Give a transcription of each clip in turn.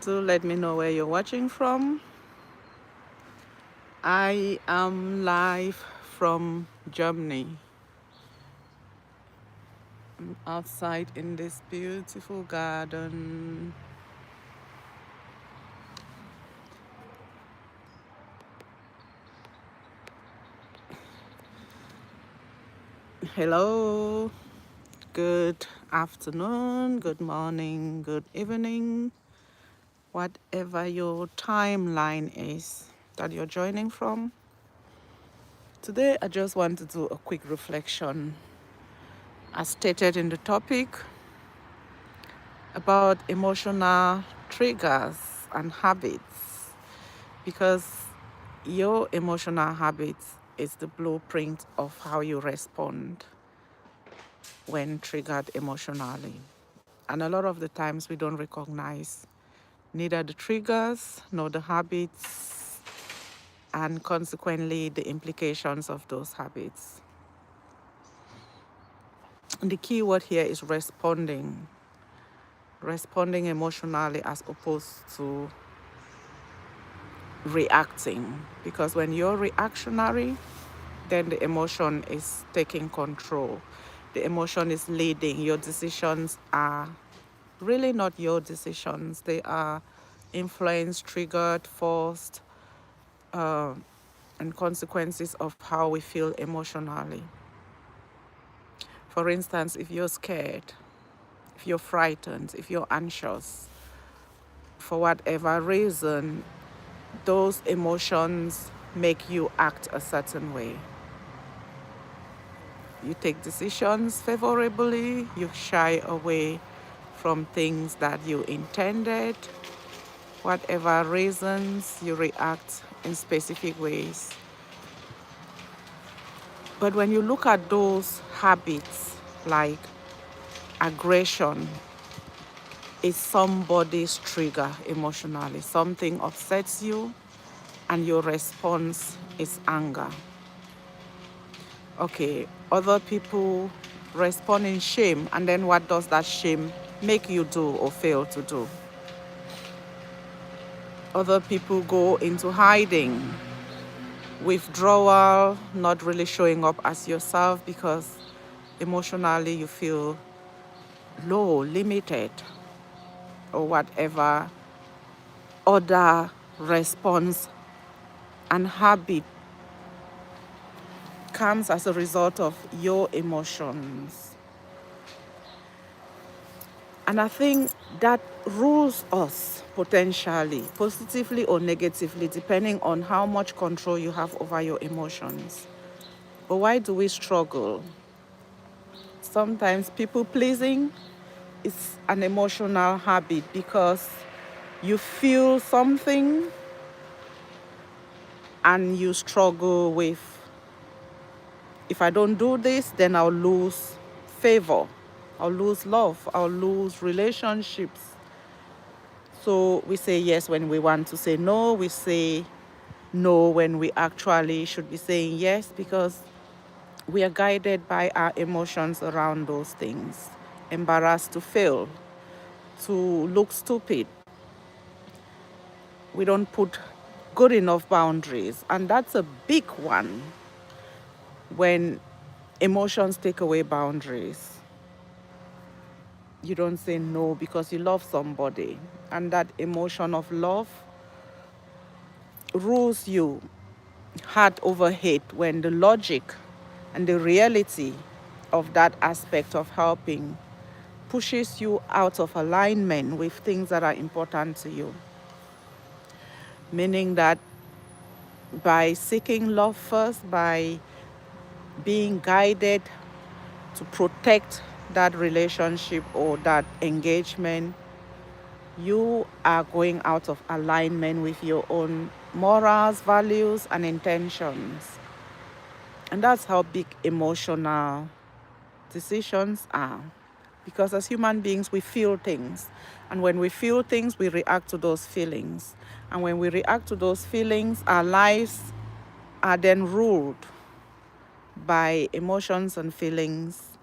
Do let me know where you're watching from. I am live from Germany. I'm outside in this beautiful garden. Hello. Good afternoon, good morning, good evening, whatever your timeline is that you're joining from. Today, I just want to do a quick reflection, as stated in the topic, about emotional triggers and habits, because your emotional habits is the blueprint of how you respond when triggered emotionally. And a lot of the times we don't recognize neither the triggers nor the habits, and consequently the implications of those habits. And the key word here is responding emotionally as opposed to reacting, because when you're reactionary, then the emotion is taking control. The emotion is leading. Your decisions are really not your decisions. They are influenced, triggered, forced, and consequences of how we feel emotionally. For instance, if you're scared, if you're frightened, if you're anxious, for whatever reason, those emotions make you act a certain way. You take decisions favorably, you shy away from things that you intended. Whatever reasons, you react in specific ways. But when you look at those habits, like aggression is somebody's trigger emotionally. Something upsets you and your response is anger. Okay, other people respond in shame, and then what does that shame make you do or fail to do? Other people go into hiding, withdrawal, not really showing up as yourself because emotionally you feel low, limited, or whatever other response and habit comes as a result of your emotions. And I think that rules us potentially, positively or negatively, depending on how much control you have over your emotions. But why do we struggle? Sometimes people pleasing is an emotional habit because you feel something and you struggle with, if I don't do this, then I'll lose favor, I'll lose love, I'll lose relationships. So we say yes when we want to say no. We say no when we actually should be saying yes, because we are guided by our emotions around those things. Embarrassed to fail, to look stupid. We don't put good enough boundaries. And that's a big one when emotions take away boundaries. You don't say no because you love somebody. And that emotion of love rules you heart over hate, when the logic and the reality of that aspect of helping pushes you out of alignment with things that are important to you. Meaning that by seeking love first, by being guided to protect that relationship or that engagement, you are going out of alignment with your own morals, values, and intentions. And that's how big emotional decisions are. Because as human beings, we feel things. And when we feel things, we react to those feelings. And when we react to those feelings, our lives are then ruled by emotions and feelings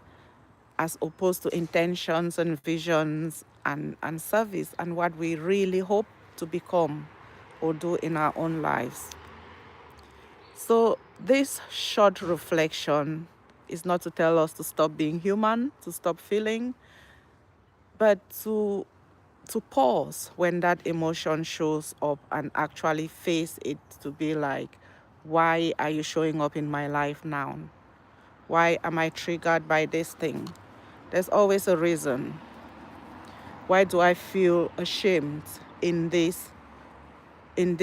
as opposed to intentions and visions and service and what we really hope to become or do in our own lives. So, this short reflection is not to tell us to stop being human, to stop feeling, but to pause when that emotion shows up and actually face it, to be like, why are you showing up in my life now? Why am I triggered by this thing? There's always a reason. Why do I feel ashamed in this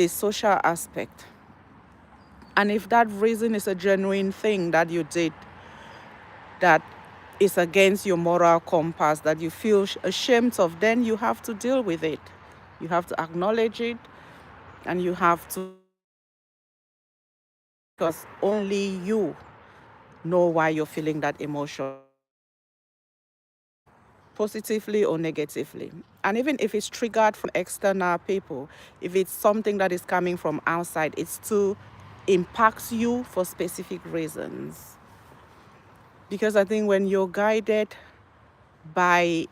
social aspect? And if that reason is a genuine thing that you did that is against your moral compass, that you feel ashamed of, then you have to deal with it. You have to acknowledge it, and you have to, because only you know why you're feeling that emotion, positively or negatively. And even if it's triggered from external people, if it's something that is coming from outside, it still impacts you for specific reasons. Because I think when you're guided by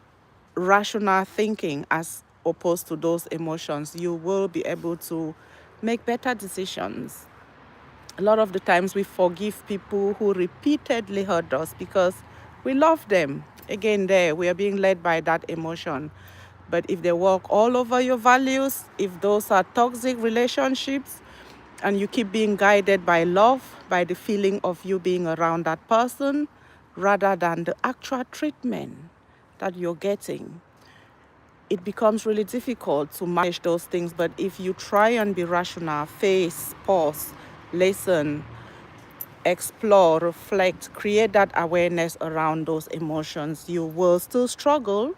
rational thinking as opposed to those emotions, you will be able to make better decisions. A lot of the times we forgive people who repeatedly hurt us because we love them. Again, there, we are being led by that emotion. But if they walk all over your values, if those are toxic relationships, and you keep being guided by love, by the feeling of you being around that person, rather than the actual treatment that you're getting, it becomes really difficult to manage those things. But if you try and be rational, face, pause, listen, explore, reflect, create that awareness around those emotions, you will still struggle.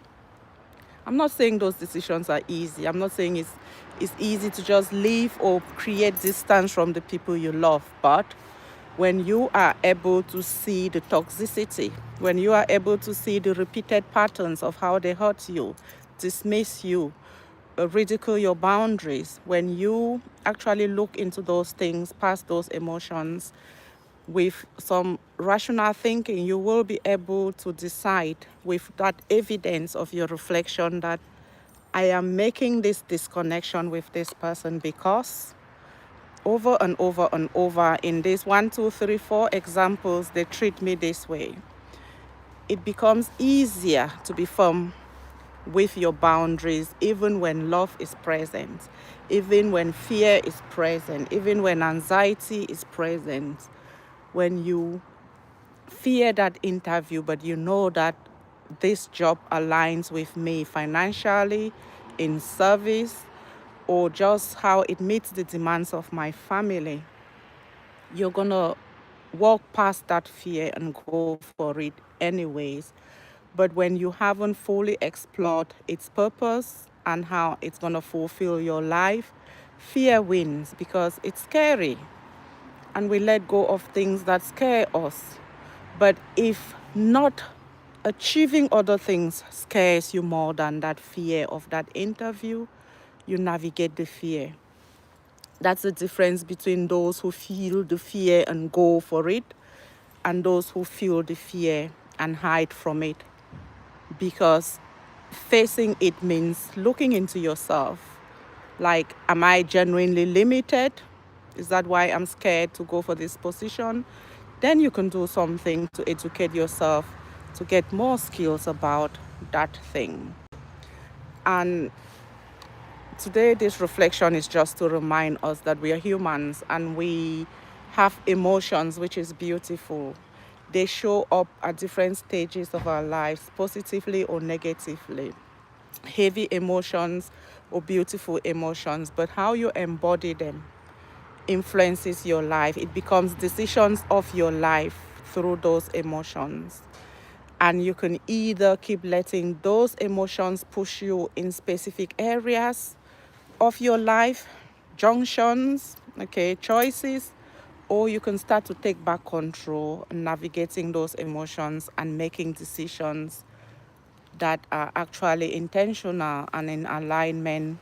I'm not saying those decisions are easy. I'm not saying it's easy to just leave or create distance from the people you love. But when you are able to see the toxicity, when you are able to see the repeated patterns of how they hurt you, dismiss you, ridicule your boundaries, when you actually look into those things, past those emotions, with some rational thinking, you will be able to decide with that evidence of your reflection that I am making this disconnection with this person because over and over and over in these 1, 2, 3, 4 examples, they treat me this way. It becomes easier to be firm with your boundaries, even when love is present, even when fear is present, even when anxiety is present, when you fear that interview, but you know that this job aligns with me financially, in service, or just how it meets the demands of my family. You're gonna walk past that fear and go for it anyways. But when you haven't fully explored its purpose and how it's gonna fulfill your life, fear wins because it's scary. And we let go of things that scare us. But if not achieving other things scares you more than that fear of that interview, you navigate the fear. That's the difference between those who feel the fear and go for it and those who feel the fear and hide from it. Because facing it means looking into yourself. Like, am I genuinely limited? Is that why I'm scared to go for this position? Then you can do something to educate yourself to get more skills about that thing. And today, this reflection is just to remind us that we are humans and we have emotions, which is beautiful. They show up at different stages of our lives, positively or negatively. Heavy emotions or beautiful emotions, but how you embody them influences your life. It becomes decisions of your life through those emotions. And you can either keep letting those emotions push you in specific areas of your life, junctions, okay, choices, or you can start to take back control, navigating those emotions and making decisions that are actually intentional and in alignment